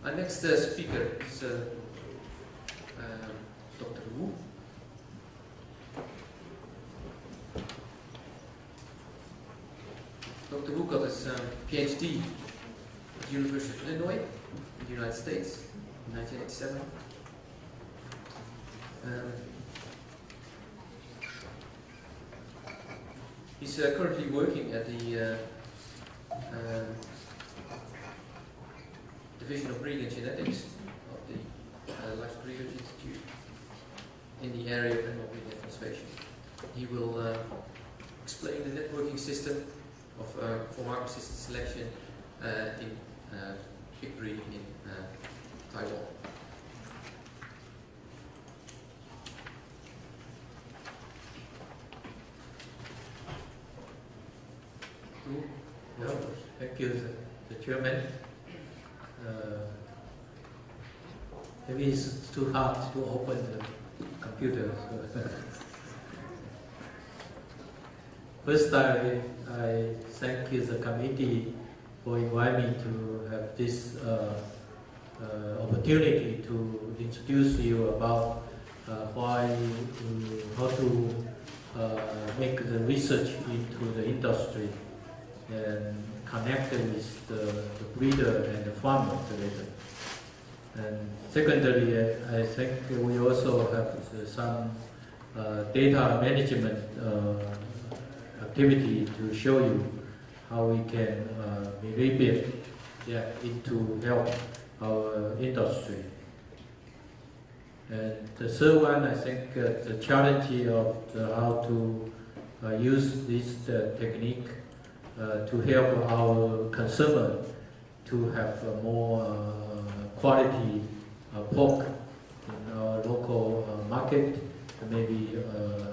Our next speaker is Dr. Wu. Dr. Wu got his PhD at the University of Illinois in the United States in 1987. He's currently working at the Division of Breeding and Genetics of the Livestock Research Institute in the area of animal breeding and conservation. He will explain the networking system of for marker-assisted selection in pig breeding in Taiwan. Well, thank you, the chairman. Maybe it's too hard to open the computer. First, I thank you, the committee, for inviting me to have this opportunity to introduce you about how to make the research into the industry and connect with the breeder and the farmer together. And secondly, I think we also have some data management activity to show you how we can manipulate it to help our industry. And the third one, I think the challenge of how to use this technique to help our consumer to have more quality pork in our local market, and maybe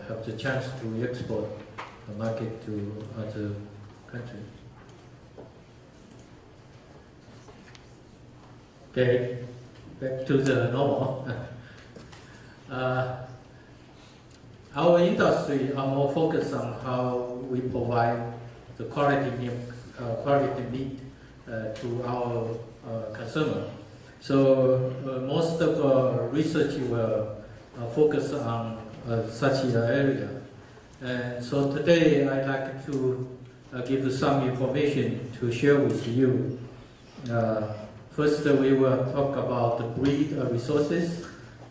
have the chance to export the market to other countries. Okay, back to the normal. Our industry are more focused on how we provide the quality milk, quality meat to our consumer. So most of research will focus on such an area. And so today I'd like to give some information to share with you. First, we will talk about the breed resources,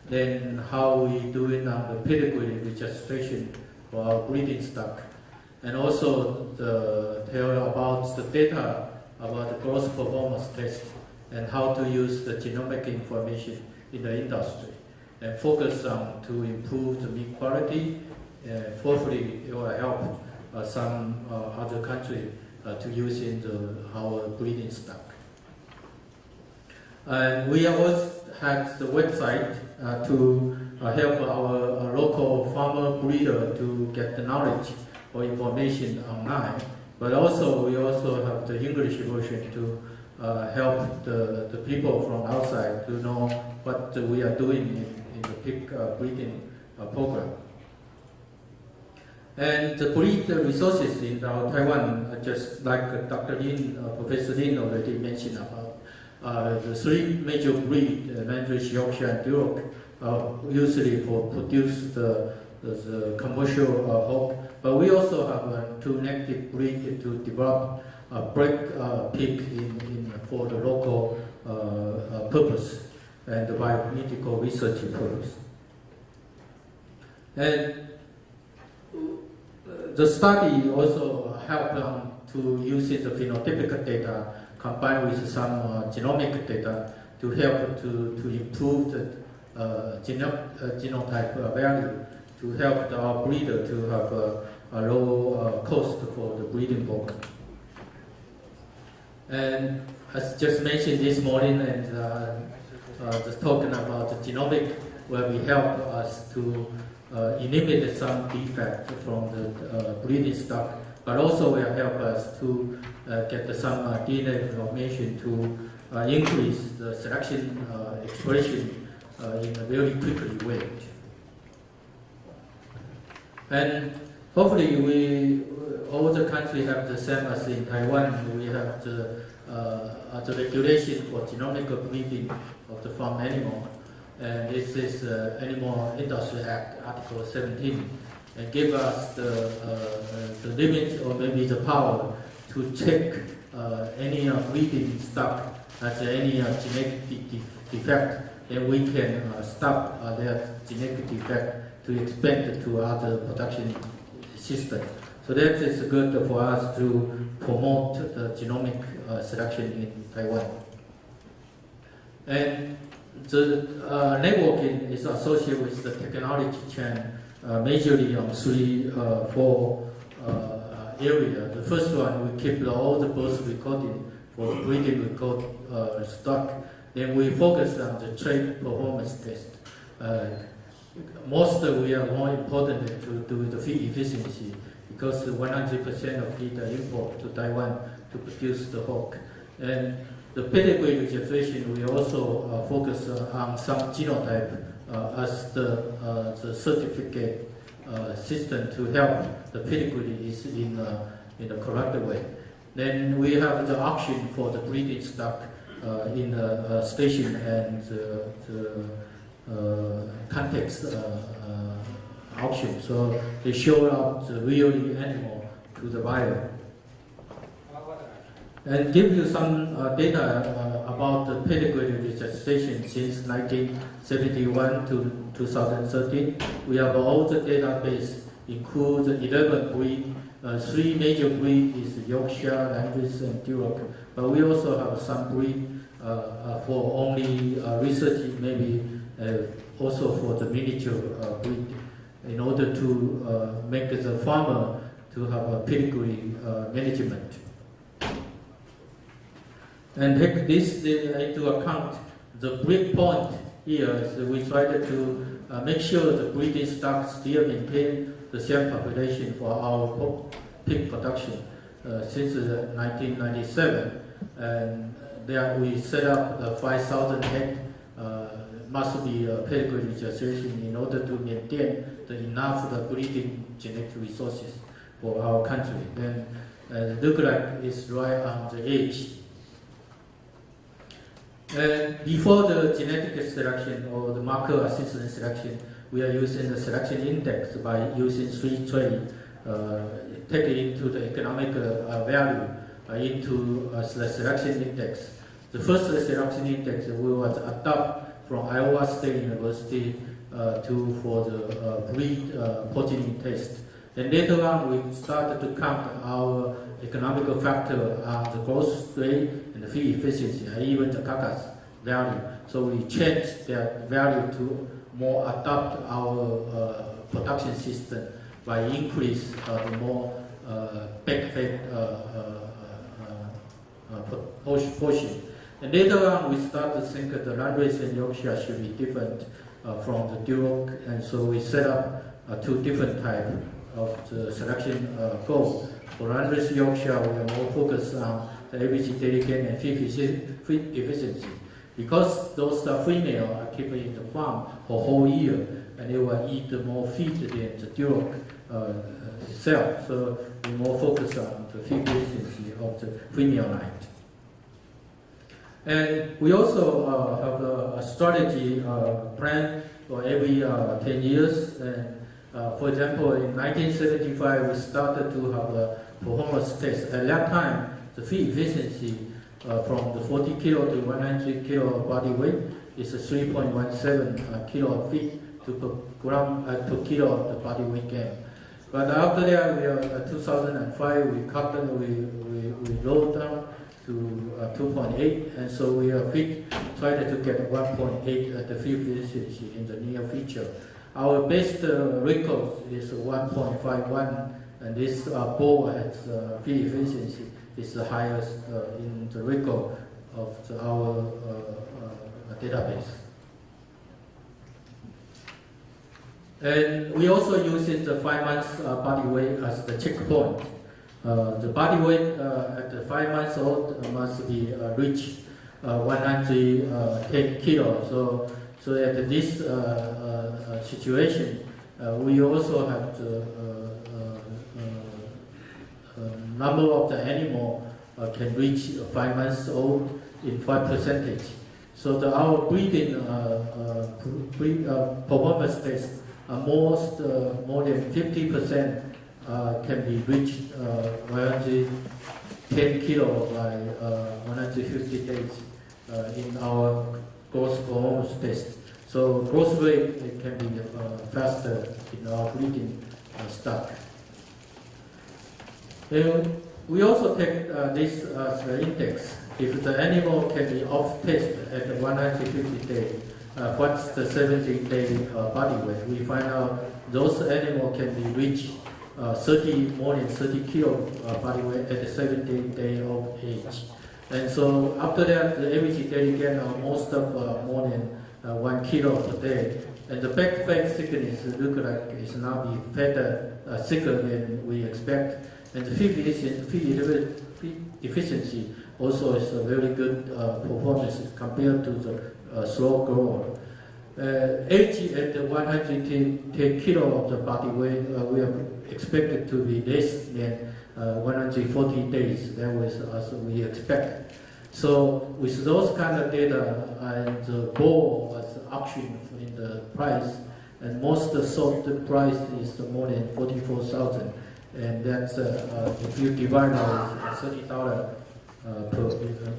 then how we do it on the pedigree registration for our breeding stock, and also tell about the data about the growth performance test and how to use the genomic information in the industry, and focus on to improve the meat quality. Hopefully, it will help some other countries to use in our breeding stock. And we also had the website to help our local farmer breeder to get the knowledge or information online. But also, we also have the English version to help the people from outside to know what we are doing in the pig breeding program. And the breed resources in our Taiwan, just like Dr. Lin, Professor Lin already mentioned about the three major breeds, Landrace, Yorkshire, and Duroc, usually for produce the commercial hog. But we also have two native breeds to develop a break pig for the local purpose and the biomedical research purpose. And the study also helped to use the phenotypic data combined with some genomic data to help to improve the genotype value to help our breeder to have a low cost for the breeding program. And as just mentioned this morning, and just talking about the genomic, where we help us to eliminate some defect from the breeding stock, but also will help us to get some DNA information to increase the selection expression in a very quickly way. And hopefully all the countries have the same as in Taiwan. We have the the regulation for genomic breeding of the farm animal. And this is Animal Industry Act, Article 17, and give us the limit or maybe the power to check any breeding stock has any genetic defect, then we can stop that genetic defect to expand to other production system. So that is good for us to promote the genomic selection in Taiwan. And the networking is associated with the technology chain majorly on 4 areas. The first one, we keep all the birth recording for the breeding record stock. Then we focus on the trait performance test. We are more important to do the feed efficiency because 100% of feed are import to Taiwan to produce the hog. And the pedigree registration, we also focus on some genotype as the certificate system to help the pedigree is in the correct way. Then we have the auction for the breeding stock in the station and the context auction. So they show up the real animal to the buyer. And give you some data about the pedigree registration since 1971 to 2013. We have all the database include 11 breeds. 3 major breeds is Yorkshire, Landrace, and Duroc. But we also have some breed for only research, maybe also for the miniature breed, in order to make the farmer to have a pedigree management. And take this into account. The breed point here is we try to make sure the breeding stock still maintain the same population for our pig production since 1997. And there we set up 5,000 head must be pedigree registration in order to maintain enough breeding genetic resources for our country. Then look like it's right on the edge. And before the genetic selection or the marker assisted selection, we are using the selection index by using 3 traits, take into the economic value into the selection index. The first selection index we was adopted from Iowa State University for the breed progeny test. Then later on, we started to count our economic factor on the growth rate and the feed efficiency, and even the carcass value. So we changed that value to more adopt our production system by increase the more back-fed portion. And later on, we started to think that the Landrace and Yorkshire should be different from the Duroc, and so we set up 2 different types of the selection goal. For Landrace Yorkshire, we are more focused on the average daily gain and feed efficiency. Because those females are kept in the farm for a whole year, and they will eat more feed than the Duroc itself. So we more focus on the feed efficiency of the female line. And we also have a strategy plan for every 10 years. And for example, in 1975, we started to have a performance test. At that time, the feed efficiency from the 40 kilo to 100 kilo body weight is a 3.17 kilo of feed per kilo of the body weight gain. But after that, we are 2005, we cut them, we lowered down to 2.8, and so we are trying to get 1.8 at the feed efficiency in the near future. Our best record is 1.51, and this bull has feed efficiency is the highest in the record of our database. And we also use the 5 months body weight as the checkpoint. The body weight at the 5 months old must be reach 110 kilos. So at this situation, we also have the number of the animal can reach 5 months old in 5%. So our breeding performance test, more than 50% can be reached 110 kilo by 150 days in our growth performance test. So growth rate it can be faster in our breeding stock. And we also take this as the index. If the animal can be off test at 150 days, what's the 70-day body weight? We find out those animals can be reached more than 30 kilo body weight at the 70th day of age. And so after that, the average daily gain most of more than 1 kilo per day. And the back fat thickness look like it's now be fatter, thicker than we expect. And the feed efficiency also is a very good performance compared to the slow grower. Age at 110 kilo of the body weight, we are expected to be less than 140 days. That was as we expect. So with those kind of data, and the bull was auctioned in the price, and most sold the price is more than 44,000, and that's if you divide out $30 per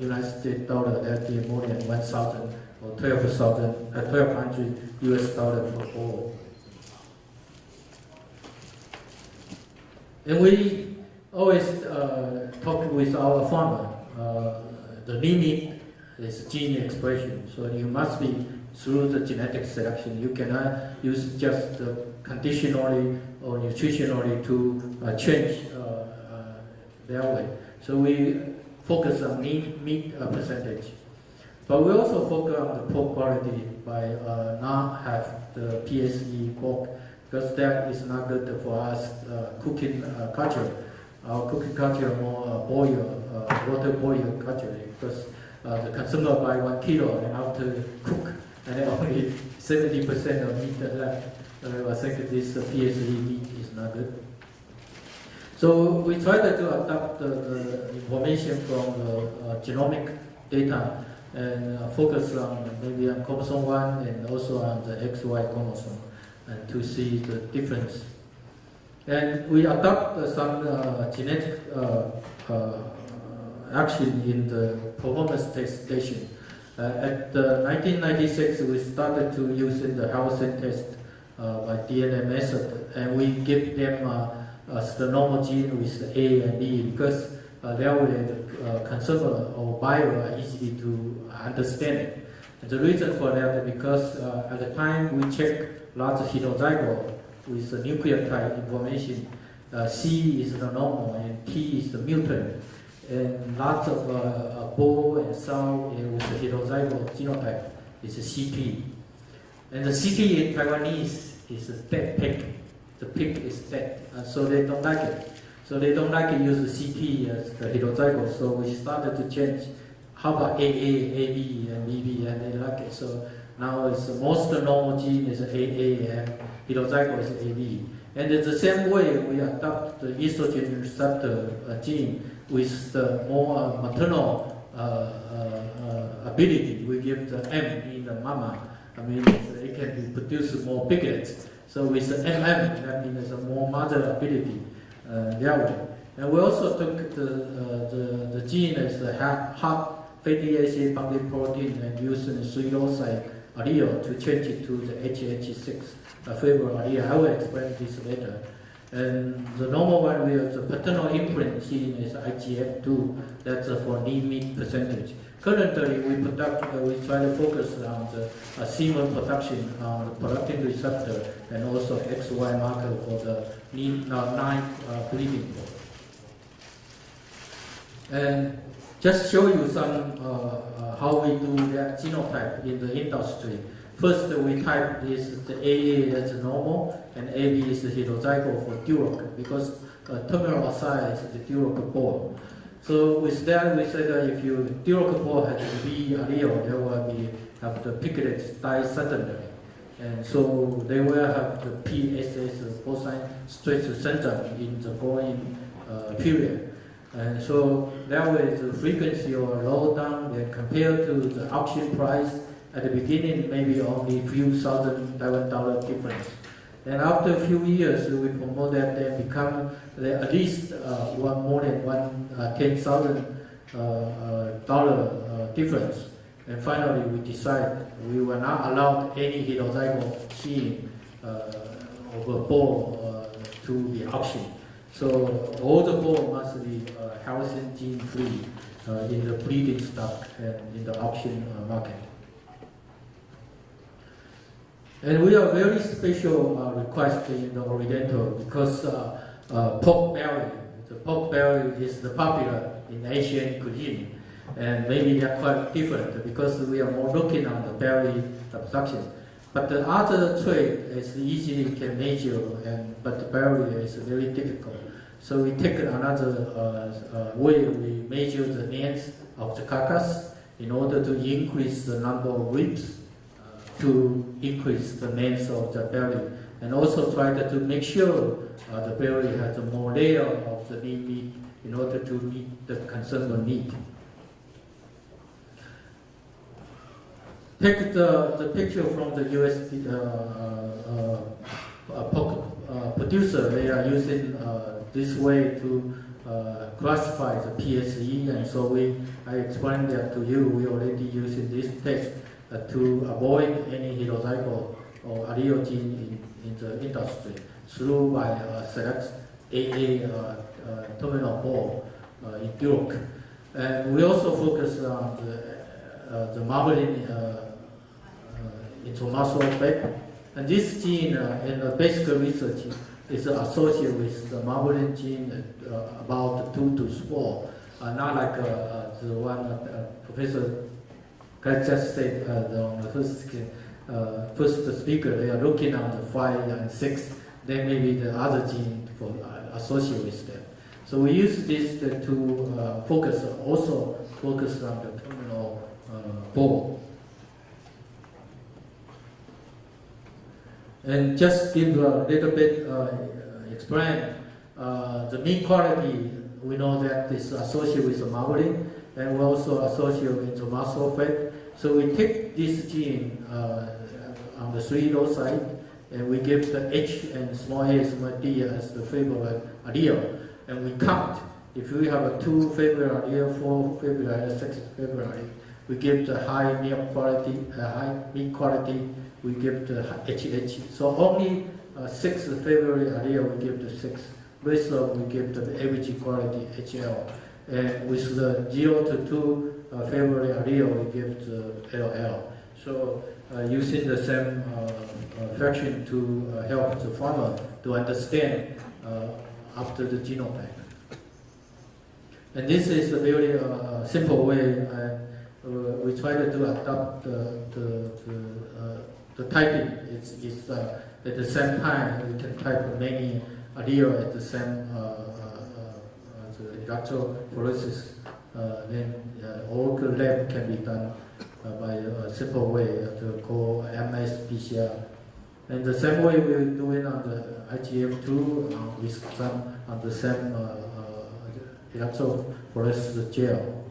United States dollar, that is more than 1,000 or 1,200 US dollars per bull. And we always talk with our farmer. The limit is gene expression, so you must be through the genetic selection. You cannot use just conditionally or nutritionally to change their way. So we focus on meat percentage. But we also focus on the pork quality by not have the PSE pork, because that is not good for us cooking culture. Our cooking culture more water boil culture, because the consumer buy 1 kilo and after cook, and then only 70% of meat left. I think this PSE meat is not good. So we try to adapt the information from the genomic data and focus on maybe on chromosome 1 and also on the XY chromosome, and to see the difference. And we adopt some genetic action in the performance test station. At 1996, we started to use the Howson test by DNA method, and we give them the normal gene with A and B, because that way the consumer or buyer are easy to understand it. And the reason for that is because at the time we check large heterozygote with the nucleotide information, C is the normal and T is the mutant, and lots of bull and sow with the heterozygote genotype is a CT. And the CT in Taiwanese is a dead pig. The pig is dead, so they don't like it. So they don't like to use the CT as the heterozygote, so we started to change. How about AA, AB, and BB, and they like it. So now it's most normal gene is AA and heterozygote is AB. And in the same way, we adopt the estrogen receptor gene with the more maternal ability. We give the M in the mama. I mean, it can produce more piglets. So with the MM, that means a more mother ability that way. And we also took the gene as the hot fatty acid binding protein and used the pseudoside allele to change it to the HH6 favorable allele. I will explain this later. And the normal one, we have the paternal imprint gene is IGF2. That's for lean meat percentage. Currently, we try to focus on the semen production on the prolactin receptor and also XY marker for the nine breeding. And just show you some how we do that genotype in the industry. First, we type this the AA as normal and AB is the heterozygote for Duroc, because terminal size is the Duroc ball. So with that, we said that if your Duroc ball has a B allele, they will have the piglets die suddenly. And so they will have the PSS, porcine stress syndrome, in the growing period. And so that way the frequency or low down, and compared to the auction price at the beginning, maybe only a few thousand Taiwan dollar difference. And after a few years, we promote that they become at least more than $10,000 difference. And finally, we decide we will not allow any heterozygote gene of a bull to be auctioned. So all the bull must be healthy gene free in the breeding stock and in the auction market. And we are very special request in the Oriental because pork belly. The pork belly is the popular in Asian cuisine, and maybe they are quite different because we are more looking on the belly production. But the other trade is easily can measure, but the belly is very difficult. So we take another way. We measure the length of the carcass in order to increase the number of ribs, to increase the length of the belly, and also try to make sure the belly has more layer of the lean meat in order to meet the consumer need. Take the picture from the US pork producer. They are using this way to classify the PSE, and so I explained that to you. We already using this test to avoid any heterozygote or allele gene in the industry through by select AA terminal ball in Duroc. And we also focus on the marbling intramuscular effect. And this gene in the basic research is associated with the marbling gene about 2 to 4, not like the one Professor just said on the first speaker. They are looking on the 5 and 6, then maybe the other gene for associated with them. So we use this to focus on the terminal ball. And just give a little bit explain the meat quality. We know that is associated with the marbling, and we also associate with the muscle fat. So we take this gene on the 3 loci, and we give the H and small a, small d as the favorite allele, and we count. If we have a 2 favorite allele, 4 favorite allele, 6 favorite allele, we give the high meat quality, we give the HH. So only 6 favorite allele we give the 6. Rest of we give the average quality HL. And with the 0 to 2 favorite allele, we give the LL. So using the same fraction to help the farmer to understand after the genotype. And this is a very simple way. We try to adopt the typing. It's at the same time we can type many allele at the same electrophoresis. Then all the lab can be done by a simple way to call MS PCR. And the same way we're doing on the IGF2 with some on the same electrophoresis gel.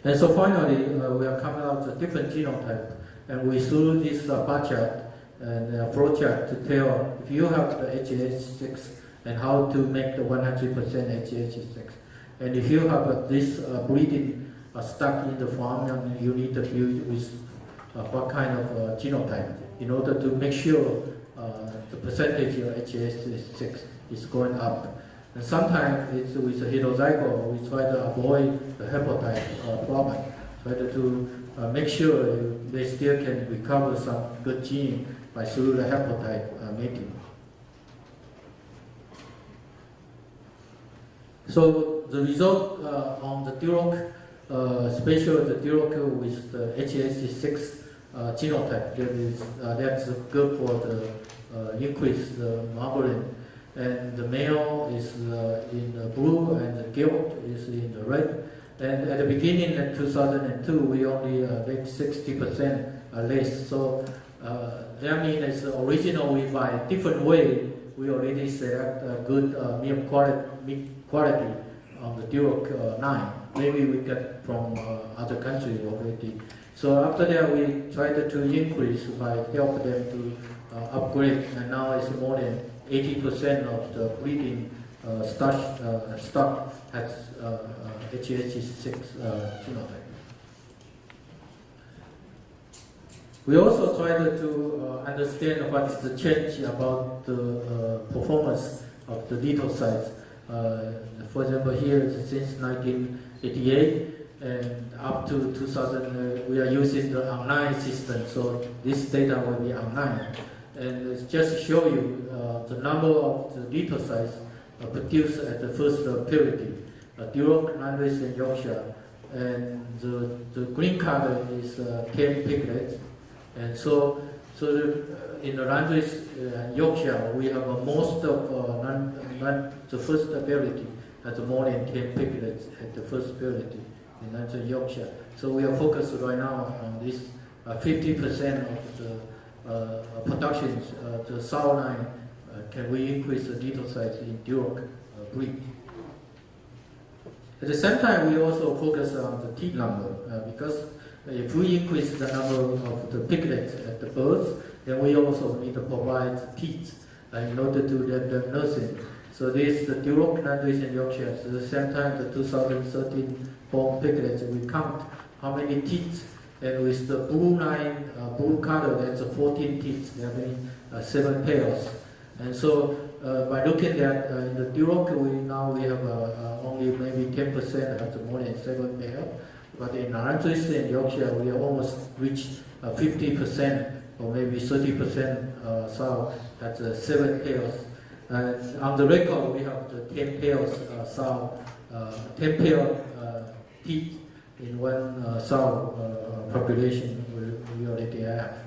And so finally, we are coming out with a different genotype, and we through this bar chart and flow chart to tell if you have the HH6 and how to make the 100% HH6. And if you have this breeding stock in the farm, and you need to build with what kind of genotype in order to make sure the percentage of HH6 is going up. And sometimes it's with a heterozygote, we try to avoid the haplotype problem. Try to make sure they still can recover some good gene by through the haplotype mating. So the result on the Duroc, especially the Duroc with the HH6 genotype, that's good for the increase the marbling. And the male is in the blue, and the gilt is in the red. And at the beginning in 2002, we only made 60% less. So that means originally by different way, we already select a good meat quality on the Duroc 9. Maybe we get from other countries already. So after that, we tried to increase by help them to upgrade, and now it's more than 80% of the breeding stock has HH6 genotype. We also tried to understand what is the change about the performance of the litter size. For example, here since 1988 and up to 2000, we are using the online system, so this data will be online. And just show you the number of the litter size produced at the first purity, Duroc, Landrace, and Yorkshire. And the green color is 10 piglets. And so in the Landrace and Yorkshire, we have most of the first purity has more than 10 piglets at the first purity in Landrace and Yorkshire. So we are focused right now on this 50% of the productions, the sow line, can we increase the litter size in Duroc breed. At the same time, we also focus on the teat number, because if we increase the number of the piglets at the birds, then we also need to provide teats in order to do the nursing. So this, the Duroc, Landrace, and Yorkshire. At the same time, the 2013 born piglets, we count how many teats. And with the blue line, blue color, that's 14 teats. There have been 7 pairs. And so by looking at in the Duroc, we have only maybe 10% have more than 7 pairs. But in Landrace and Yorkshire, we have almost reached 50% or maybe 30% sow at 7 pairs. And on the record, we have the 10 pairs sow, 10 pair teeth in one sow population we already have.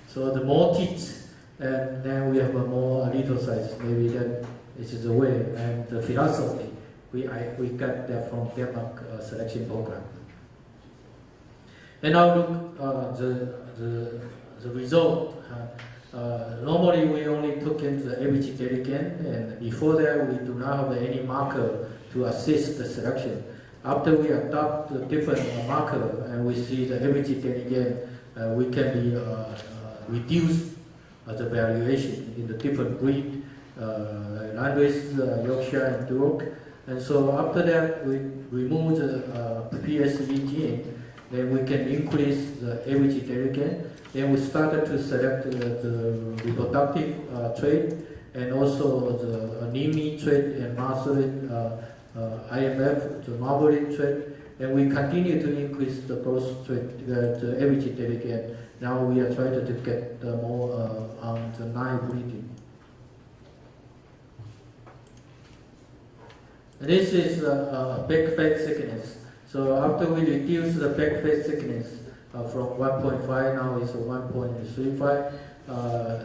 So the more teeth, and then we have a more litter size. Maybe that is the way. And the philosophy, we got that from Denmark selection program. And now look the result. Normally we only took in the average delegate, and before that we do not have any marker to assist the selection. After we adopt the different marker and we see the average delegate, we can reduce the variation in the different breed, Landrace, Yorkshire, and Duroc. And so after that, we remove the PSV gene, then we can increase the average delegate. Then we started to select the reproductive trait and also the anemia trait and muscle IMF, the marbling trait, and we continue to increase the growth trait, the average delegate. Now we are trying to get more on the 9 breeding. This is back fat thickness. So after we reduce the back fat thickness from 1.5, now it's 1.35.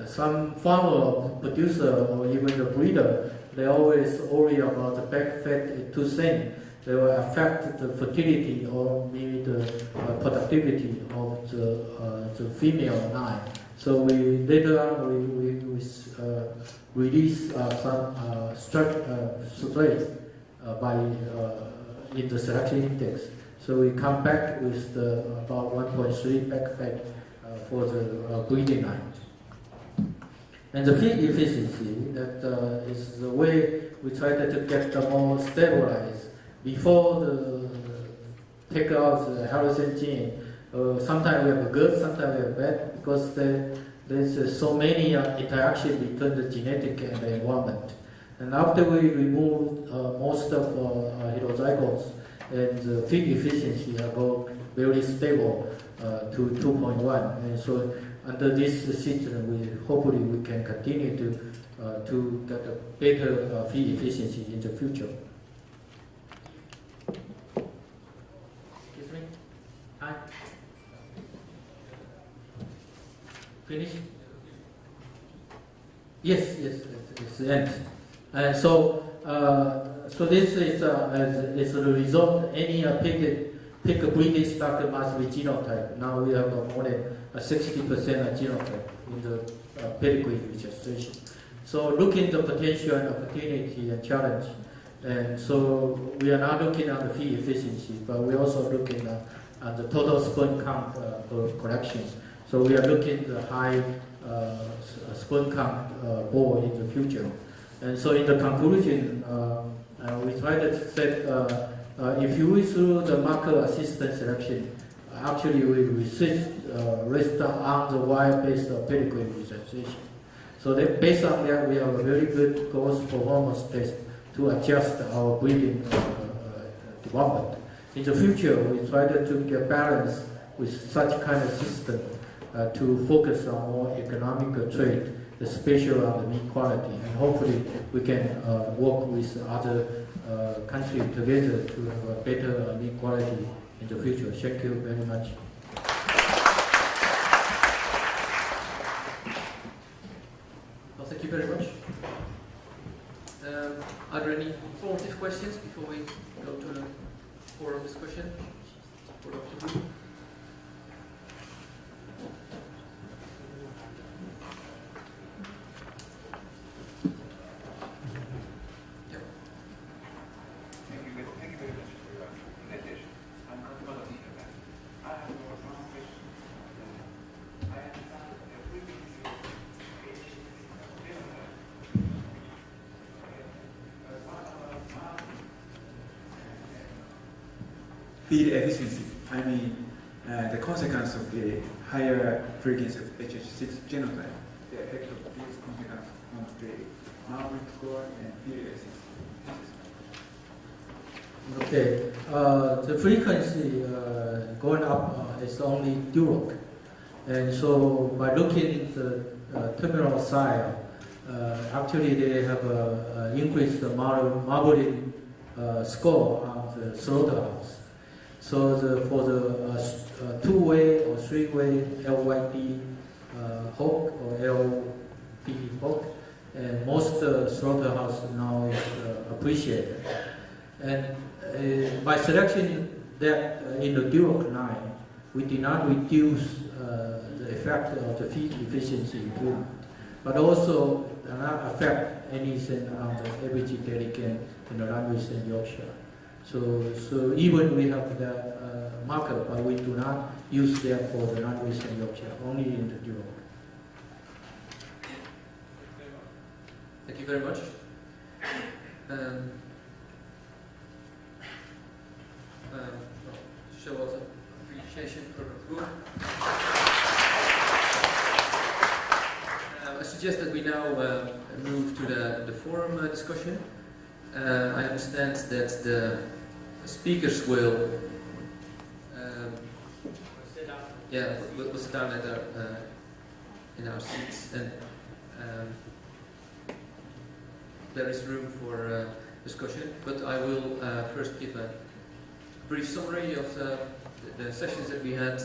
Some farmer, producer, or even the breeder, they always worry about the back fat too thin. They will affect the fertility or maybe the productivity of the female line. So we later on we release some straight by in the selection index. So we come back with the about 1.3 back fat for the breeding line. And the feed efficiency, that is the way we try to get the more stabilized. Before the take out the halogen gene, sometimes we have good, sometimes we have bad, because there's so many interactions between the genetic and the environment. And after we remove most of heterozygotes, and the feed efficiency go very stable to 2.1. And so under this system, hopefully we can continue to get a better feed efficiency in the future. Excuse me? Hi? Finish? Yes, it's the end. And so this is the result. Any pig breeding stock must be genotype. Now we have more than 60% genotype in the pedigree registration. So looking at the potential and opportunity and challenge, And so we are not looking at the feed efficiency, but we're also looking at the total sperm count per collection. So we are looking at the high sperm count boar in the future. And so in the conclusion, we try to set, if you wish through the marker assisted selection, actually we resist on the wire-based pedigree registration. So that based on that, we have a very good growth performance test to adjust our breeding development. In the future, we try to get balance with such kind of system to focus on more economical trade, especially on the meat quality, and hopefully we can work with other countries together to have a better meat quality in the future. Thank you very much. Well, thank you very much. Are there any informative questions before we go to the forum discussion for Dr. Wu? Feed efficiency, I mean the consequence of the higher frequency of HH6 genotype, the effect of these consequences on the marble score and feed efficiency. Okay, the frequency going up is only Duroc. And so by looking at the terminal side, actually they have increased the marbling score on the slaughterhouse. So for the two-way or three-way LYD hook or LD hook, and most slaughterhouse now is appreciated. And by selecting that in the Duroc line, we did not reduce the effect of the feed efficiency improvement, but also did not affect anything on the average daily gain in the Language and Yorkshire. So even we have the marker, but we do not use that for the Language and Yorkshire, only in the Duroc. Thank you very much. Show us appreciation for the group. I suggest that we now move to the forum discussion. I understand that the speakers will we'll sit down in our seats, and there is room for discussion. But I will first give a brief summary of the sessions that we had